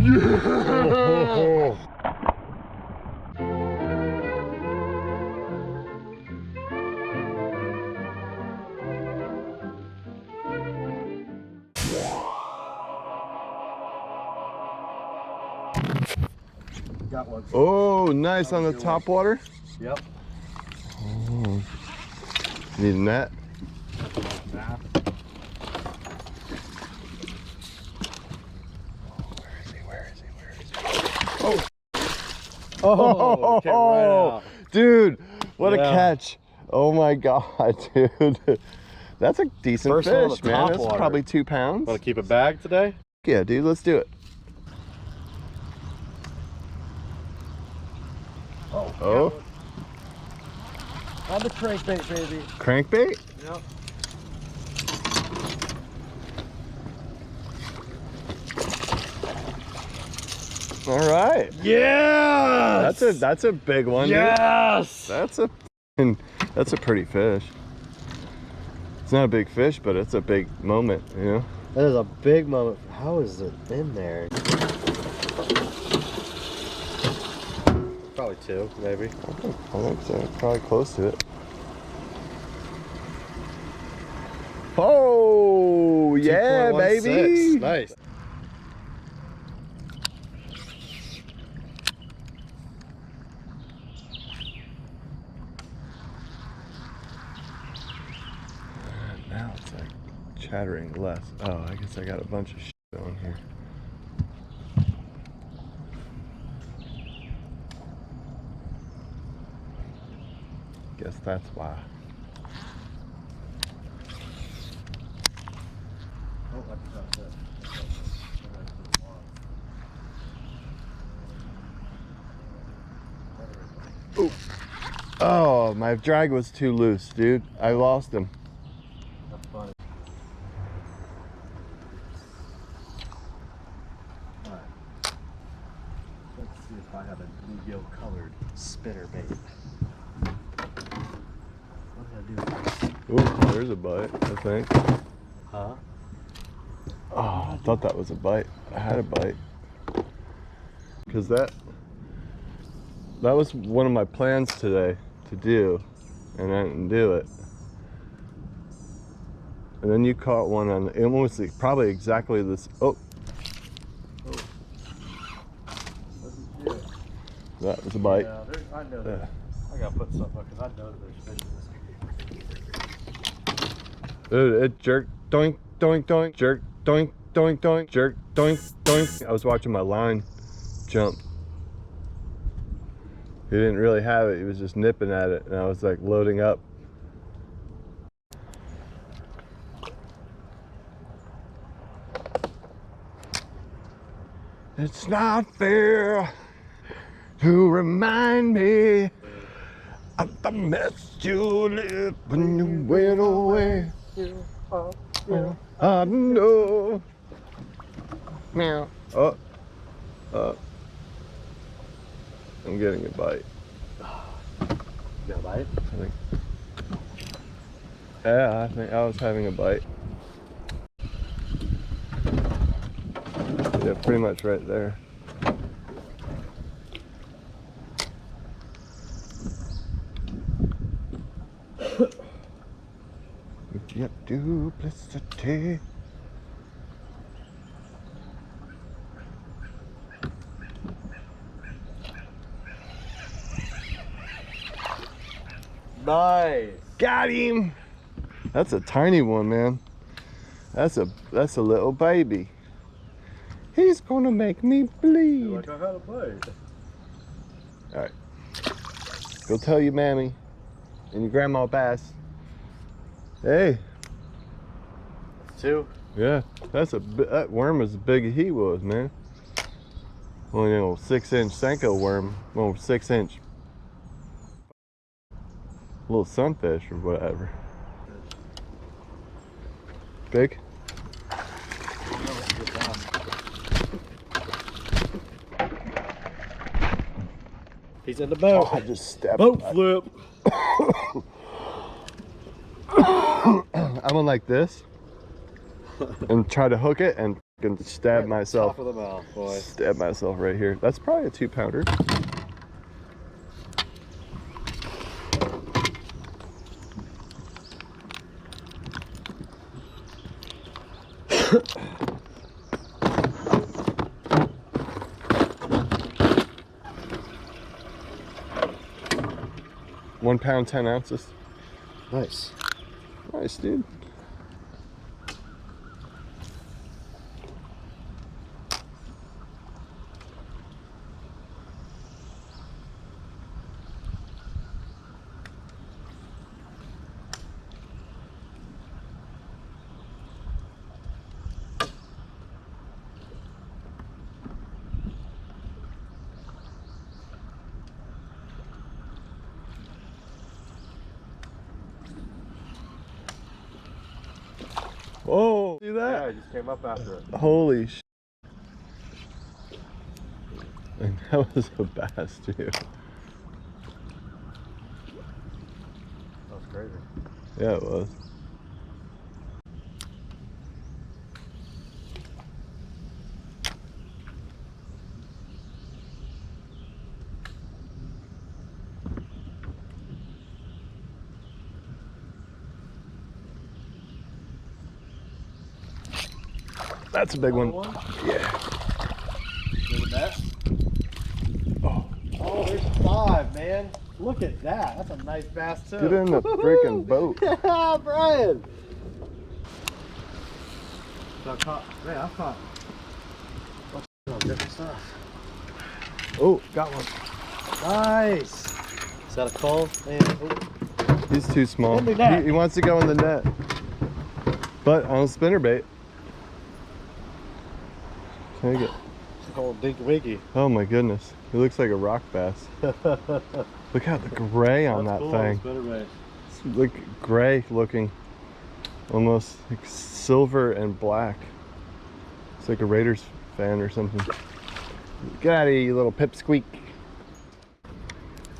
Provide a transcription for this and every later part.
Yeah! Got one. Oh, nice on the top water. Yep. Oh. Need a net. Oh, came right out. Dude, what a Yeah. catch. Oh my God, dude. That's a decent First one on fish, the man. top That's water. probably 2 pounds. Want to keep a bag today? Yeah, dude, let's do it. Oh. On the crankbait, baby. Crankbait? Yep. All right. Yes! That's a big one, Yes! dude. That's a pretty fish. It's not a big fish, but it's a big moment, you know? That is a big moment. How is it in there? Probably 2, maybe. I think so. Probably close to it. Oh, yeah, 2.16. baby. Nice. Now it's like chattering less. Oh, I guess I got a bunch of shit on here. Guess that's why. Ooh. Oh, my drag was too loose, dude. I lost him. That's funny. Alright. Let's see if I have a bluegill colored spinner bait. What did I do? Ooh, there's a bite, I think. Huh? Oh, I thought that was a bite. I had a bite. Because that was one of my plans today to do, and I didn't do it. And then you caught one on almost probably exactly this. Oh, that was a bite. Yeah, I know that. I gotta put something up because I know that there's fish in this. Dude, it jerked, doink, doink, doink, jerk, doink, doink, doink, jerk, doink, doink. I was watching my line jump. He didn't really have it. He was just nipping at it, and I was like loading up. It's not fair to remind me of the mess you left when you went away. I know. Meow. Oh. I'm getting a bite. You got a bite? I think. Yeah, I think I was having a bite. Yeah, pretty much right there. Yep, duplicity. Nice. Got him. That's a tiny one, man. That's a little baby. He's gonna make me bleed. Like I had a bite. All right. Go tell your mammy and your grandma Bass. Hey. 2. Yeah, that worm was as big as he was, man. Only a little 6-inch Senko worm, well, 6-inch little sunfish or whatever. Big? He's in the boat. Oh, I just stepped. Boat flip. I went like this and try to hook it and Gonna stab Right, myself. Top of the mouth, boy. Stab myself right here. That's probably a 2-pounder. £1 10 ounces. Nice. Nice, dude. Whoa, see Yeah, that? I just came up after it. Holy sh! And that was a bass too. That was crazy. Yeah, it was. That's a big one. One? Yeah. Look at that. Oh, Oh, there's 5, man. Look at that. That's a nice bass too. get in the freaking boat. Yeah, Brian. So I caught. Man, I caught. Oh, different stuff. Oh, got one. Nice. Is that a call? Man, oh. He's too small. In the net. He wants to go in the net. But on a spinnerbait. Take it. Oh, dinky winky. Oh my goodness. He looks like a rock bass. Look at the gray on that thing. It's like gray looking. Almost like silver and black. It's like a Raiders fan or something. Get out of here, you little pipsqueak.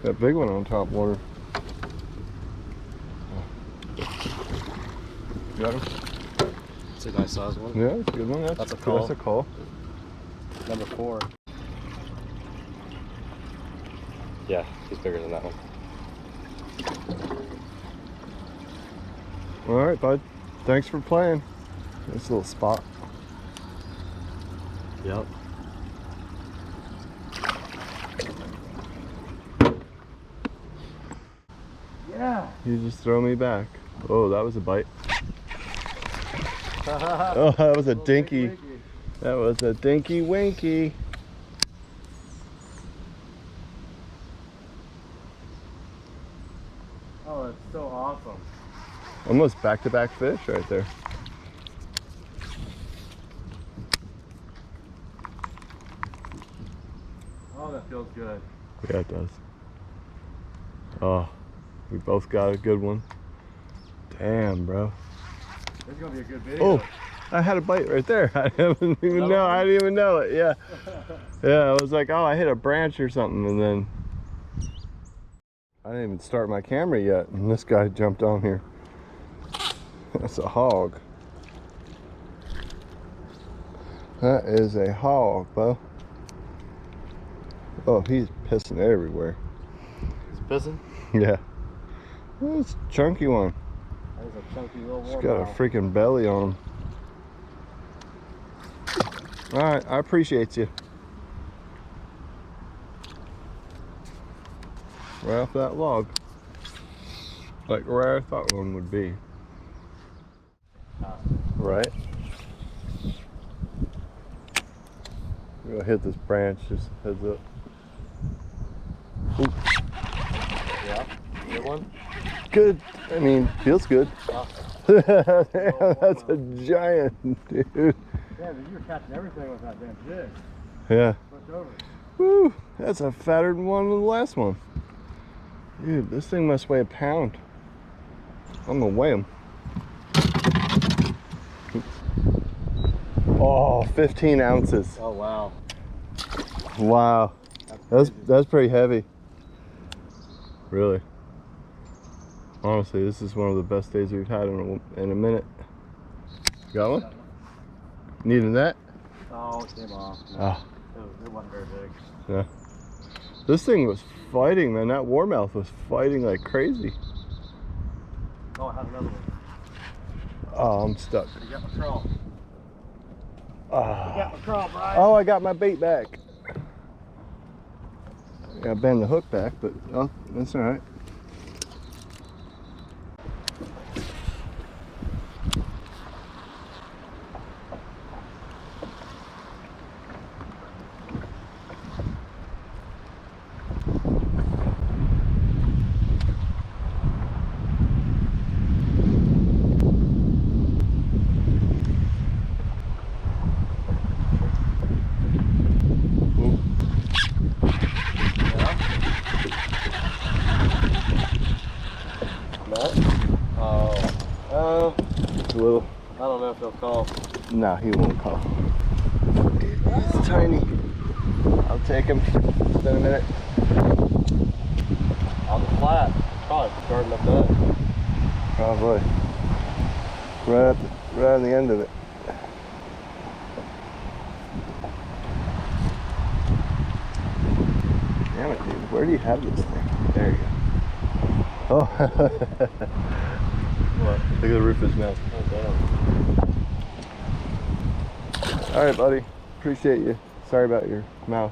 That big one on top water. Got him? It's a nice size one. Yeah, it's a good one. That's a call. That's a call. Number 4. Yeah, he's bigger than that one. All right, bud. Thanks for playing. This little spot. Yep. Yeah. You just throw me back. Oh, that was a bite. Oh, that was a dinky. That was a dinky winky. Oh, it's so awesome. Almost back-to-back fish right there. Oh, that feels good. Yeah, it does. Oh, we both got a good one. Damn, bro. This is gonna be a good video. Oh, I had a bite right there. I didn't even know. I didn't even know it. Yeah. Yeah, I was like, oh, I hit a branch or something, and then I didn't even start my camera yet, and this guy jumped on here. That's a hog. That is a hog, Bo. Oh, he's pissing everywhere. He's pissing? Yeah. It's a chunky one. That is a chunky little He's one. got a freaking belly on him. All right, I appreciate you. Right off that log. Like where I thought one would be. Right? We're gonna hit this branch, just heads up. Ooh. Yeah. Good one? Good. I mean, feels good. Oh. Damn, that's a giant, dude. Yeah, but you were catching everything with that damn jig. Yeah. Flipped over. Woo! That's a fatter one than the last one. Dude, this thing must weigh a pound. I'm gonna weigh him. Oh, 15 ounces. Oh, wow. Wow. That's pretty heavy. Really. Honestly, this is one of the best days we've had in a minute. Got one? Need a net? Oh, it came off. No, Ah. it wasn't very big. Yeah. This thing was fighting, man. That warmouth was fighting like crazy. Oh, I had another one. Oh, I'm stuck. You got my crawl. You Ah. got my crawl, Brian. Oh, I got my bait back. I gotta bend the hook back, but oh, that's all right. It's a little. I don't know if he'll call. Nah, he won't call. He's tiny. I'll take him. It's been a minute. On the flat. Probably starting up that. Probably. Right on the end of it. Damn it, dude. Where do you have this thing? There you go. Oh. What? Look at the roof of his mouth. Oh, damn. All right, buddy. Appreciate you. Sorry about your mouth.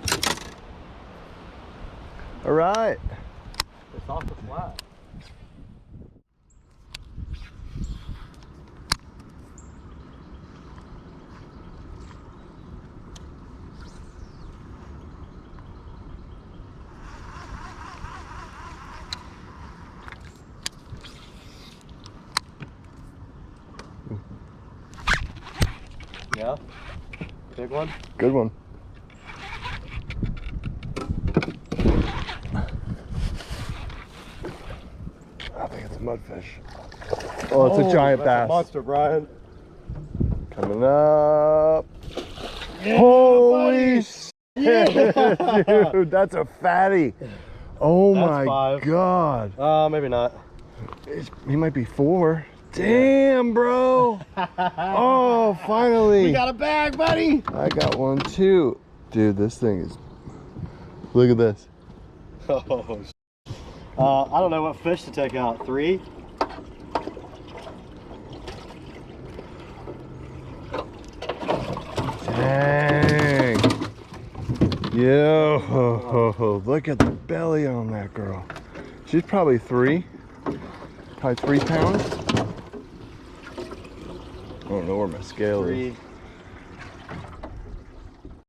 All right. It's off the flat. Yeah? Big one? Good one. I think it's a mudfish. Oh, it's a giant that's bass. A monster, Brian. Coming up. Yeah, Holy buddy. shit, dude, that's a fatty. Oh That's my 5. god. Maybe not. He might be 4. Damn, bro. Oh, finally. We got a bag, buddy. I got one too. Dude, this thing is. Look at this. Oh, I don't know what fish to take out. 3? Dang. Yo, look at the belly on that girl. She's probably 3. Probably 3 pounds. I don't know where my scale 3. is.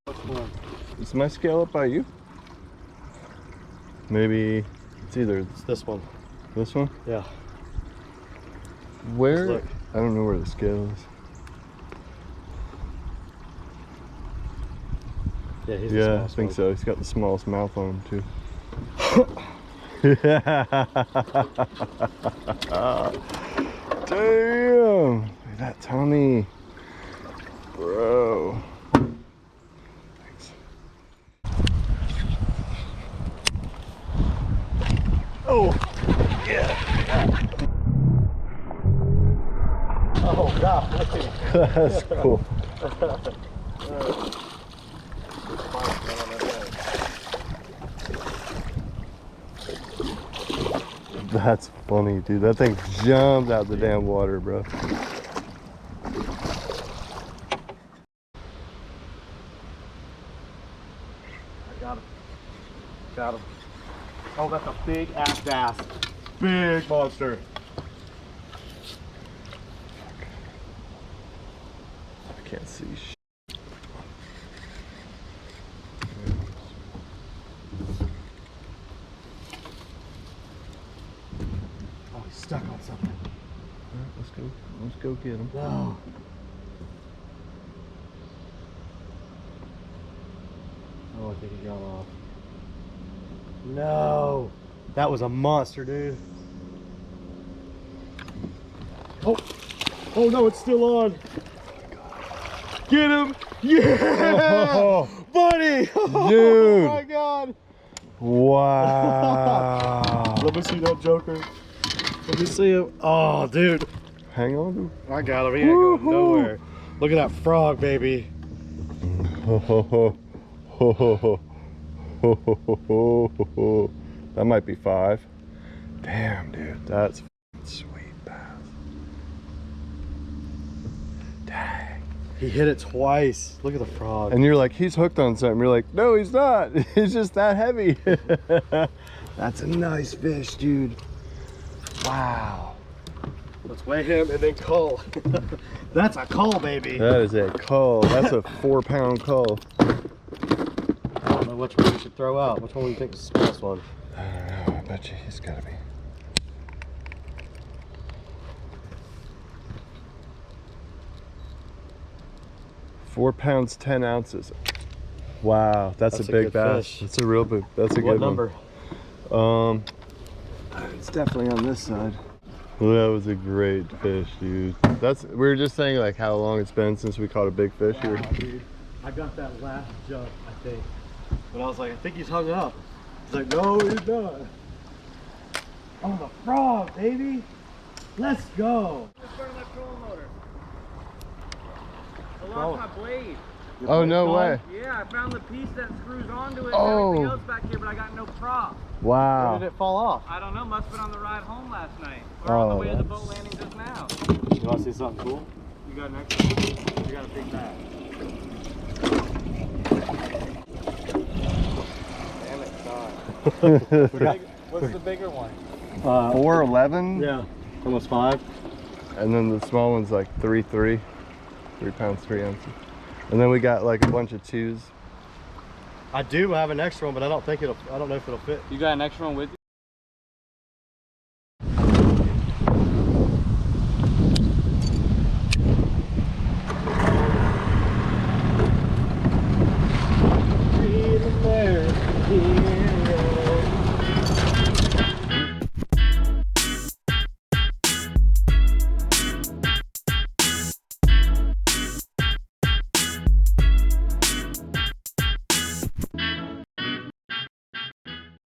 Which one? Is my scale up by you? Maybe it's either It's this one. this one. Yeah. Where? Look. I don't know where the scale is. Yeah, he's the Yeah, I smallest think one. so. He's got the smallest mouth on him too. Damn! Look at that tummy. Bro. Thanks. Oh! Yeah! Oh, God. That's cool. That's funny, dude. That thing jumped out the damn water, bro. I got him. Got him. Oh, that's a big ass bass. Big monster. I can't see shit. Oh, he's stuck on something. Alright, let's go get him. No. Oh, I think he got off. No. That was a monster, dude. Oh. Oh, no, it's still on. Get him. Yeah. Oh, Buddy. dude. Oh, my God. Wow. Let me see that joker. Let me see him. Oh, dude. Hang on. I got him. He ain't going nowhere. Look at that frog, baby. Ho, ho, ho. Ho, ho, ho. Ho, ho, ho, ho, ho, ho. That might be 5. Damn, dude, that's sweet bass. Dang. He hit it twice. Look at the frog. And you're like, he's hooked on something. You're like, no, he's not. He's just that heavy. That's a nice fish, dude. Wow. Let's weigh him and then cull. That's a cull, baby. That is a cull. That's a 4-pound cull. I don't know which one we should throw out. Which one do you think is the smallest one? I don't know. I bet you he's got to be. Four pounds, 10 ounces. Wow, that's a big good bass. fish. It's a real big. That's a What good number? one. It's definitely on this side. Well, that was a great fish, dude. We were just saying like how long it's been since we caught a big fish here. Wow, dude. I got that last jump, I think. But I was like, I think he's hung up. He's like, no, he's not. Oh, the frog, baby. Let's go. Just burned my trolling motor. I Oh. lost my blade. Oh, no way. Yeah, I found the piece that screws onto it Oh. and everything else back here, but I got no prop. Where Wow. did it fall off? I don't know, must have been on the ride home last night. Or on the Oh, way to the that's- boat landing just now. You want to see something cool? You got an extra one? You got a big bag. Damn it, sorry. What's the bigger one? 411. Yeah, almost 5. And then the small one's like 3 pounds, 3 ounces. And then we got like a bunch of 2s. I do have an extra one, but I don't know if it'll fit. You got an extra one with you? There, here